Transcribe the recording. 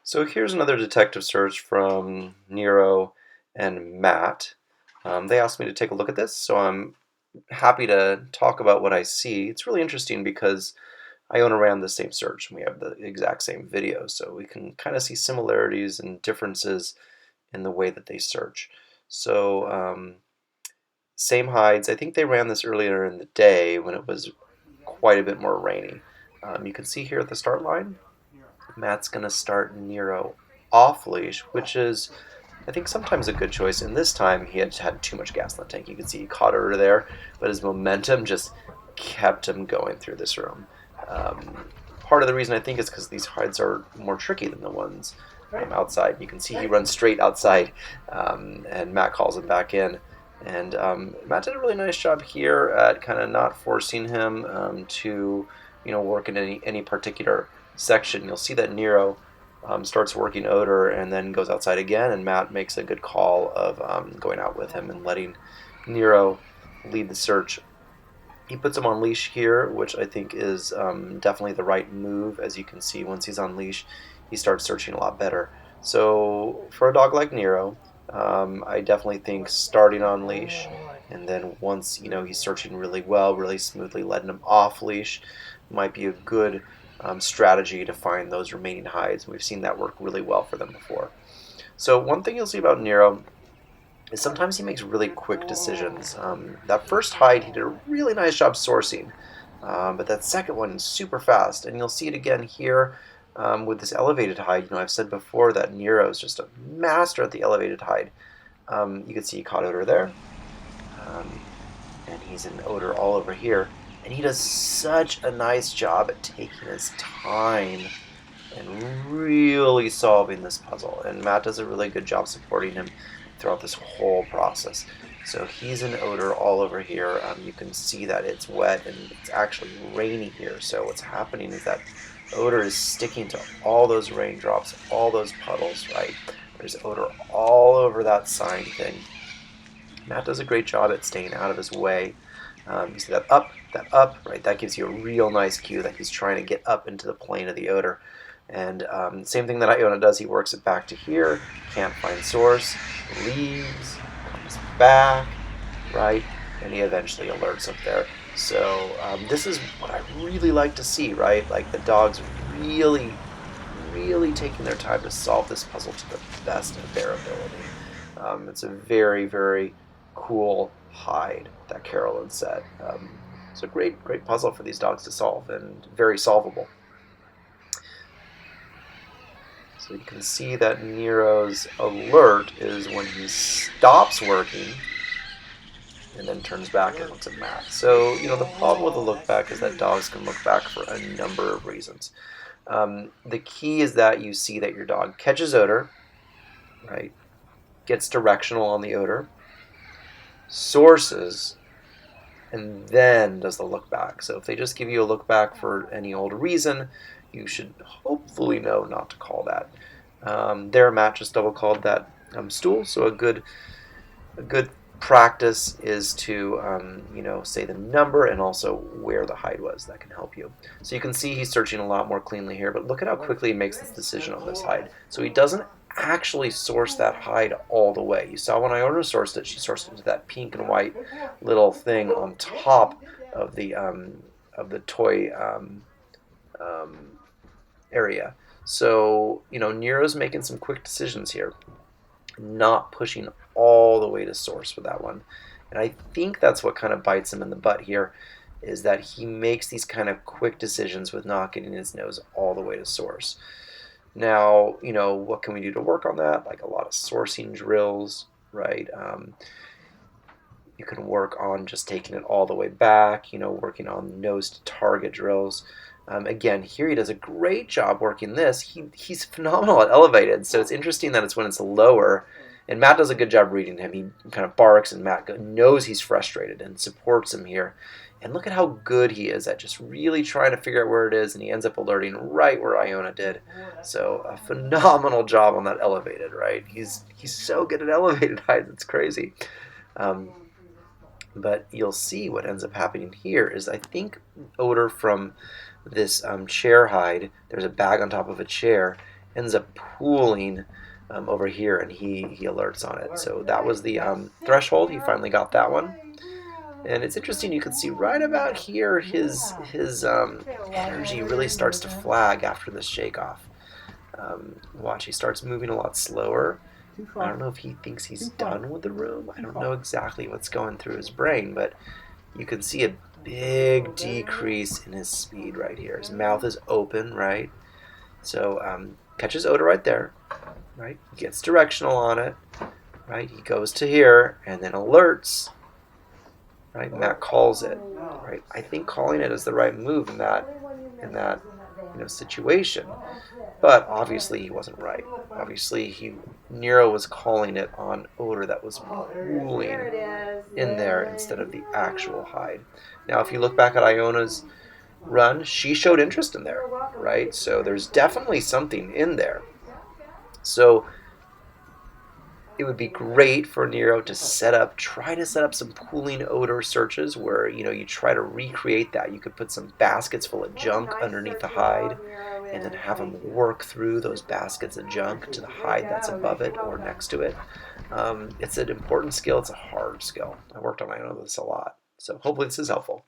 So here's another detective search from Nero and Matt. They asked me to take a look at this, so I'm happy to talk about what I see. It's really interesting because I own and ran the same search and we have the exact same video, so we can kind of see similarities and differences in the way that they search. So, same hides. I think they ran this earlier in the day when it was quite a bit more rainy. You can see here at the start line, Matt's going to start Nero off leash, which is, I think, sometimes a good choice. And this time he had too much gas in the tank. You can see he caught her there, but his momentum just kept him going through this room. Part of the reason I think is because these hides are more tricky than the ones outside. You can see he runs straight outside, and Matt calls him back in. And Matt did a really nice job here at kind of not forcing him to, work in any particular section. You'll see that Nero starts working odor and then goes outside again, and Matt makes a good call of going out with him and letting Nero lead the search. He puts him on leash here, which I think is definitely the right move. As you can see, once he's on leash, he starts searching a lot better. So for a dog like Nero, I definitely think starting on leash, and then once he's searching really well, really smoothly, letting him off leash might be a good strategy to find those remaining hides. We've seen that work really well for them before. So one thing you'll see about Nero is sometimes he makes really quick decisions. That first hide, he did a really nice job sourcing, but that second one is super fast, and you'll see it again here with this elevated hide. I've said before that Nero is just a master at the elevated hide. You can see he caught odor there, and he's in odor all over here. And he does such a nice job at taking his time and really solving this puzzle. And Matt does a really good job supporting him throughout this whole process. So he's in odor all over here. You can see that it's wet and it's actually rainy here. So what's happening is that odor is sticking to all those raindrops, all those puddles, right? There's odor all over that sign thing. Matt does a great job at staying out of his way. You see that up, right? That gives you a real nice cue that he's trying to get up into the plane of the odor. And same thing that Iona does, he works it back to here, can't find source, leaves, comes back, right? And he eventually alerts up there. So this is what I really like to see, right? Like the dogs really, really taking their time to solve this puzzle to the best of their ability. It's a very, very cool hide that Carolyn said. It's a great puzzle for these dogs to solve and very solvable. So you can see that Nero's alert is when he stops working and then turns back and looks at Matt. So, the problem with the look back is that dogs can look back for a number of reasons. The key is that you see that your dog catches odor, right? Gets directional on the odor, sources, and then does the look back. So if they just give you a look back for any old reason, you should hopefully know not to call that. There, Matt just double called that stool. So a good practice is to say the number and also where the hide was. That can help you. So you can see he's searching a lot more cleanly here, but look at how quickly he makes this decision on this hide. So he doesn't actually source that hide all the way. You saw when Iona sourced it, she sourced it to that pink and white little thing on top of the toy area. So Nero's making some quick decisions here, not pushing all the way to source with that one. And I think that's what kind of bites him in the butt here, is that he makes these kind of quick decisions with not getting his nose all the way to source. Now, what can we do to work on that? Like a lot of sourcing drills, right? You can work on just taking it all the way back, working on nose to target drills. Again, here he does a great job working this. He's phenomenal at elevated, so it's interesting that it's when it's lower. And Matt does a good job reading him. He kind of barks, and Matt knows he's frustrated and supports him here. And look at how good he is at just really trying to figure out where it is, and he ends up alerting right where Iona did. So a phenomenal job on that elevated, right? He's so good at elevated hides, it's crazy. But you'll see what ends up happening here is I think odor from this chair hide. There's a bag on top of a chair, ends up pooling over here, and he alerts on it. So that was the threshold. He finally got that one. And it's interesting, you can see right about here his energy really starts to flag after this shake off. Watch, he starts moving a lot slower. I don't know if he thinks he's done with the room. I don't know exactly what's going through his brain, but you can see a big decrease in his speed right here. His mouth is open, right? So catches odor right there, right? Gets directional on it, right? He goes to here and then alerts, right? Matt calls it, right? I think calling it is the right move in that situation. But obviously he wasn't right. Obviously Nero was calling it on odor that was pooling in there instead of the actual hide. Now if you look back at Iona's run, she showed interest in there, right? So there's definitely something in there. So it would be great for Nero to try to set up some pooling odor searches where you try to recreate that. You could put some baskets full of junk underneath the hide and then have him work through those baskets of junk to the hide that's above it or next to it. It's an important skill. It's a hard skill. I worked on this a lot. So hopefully this is helpful.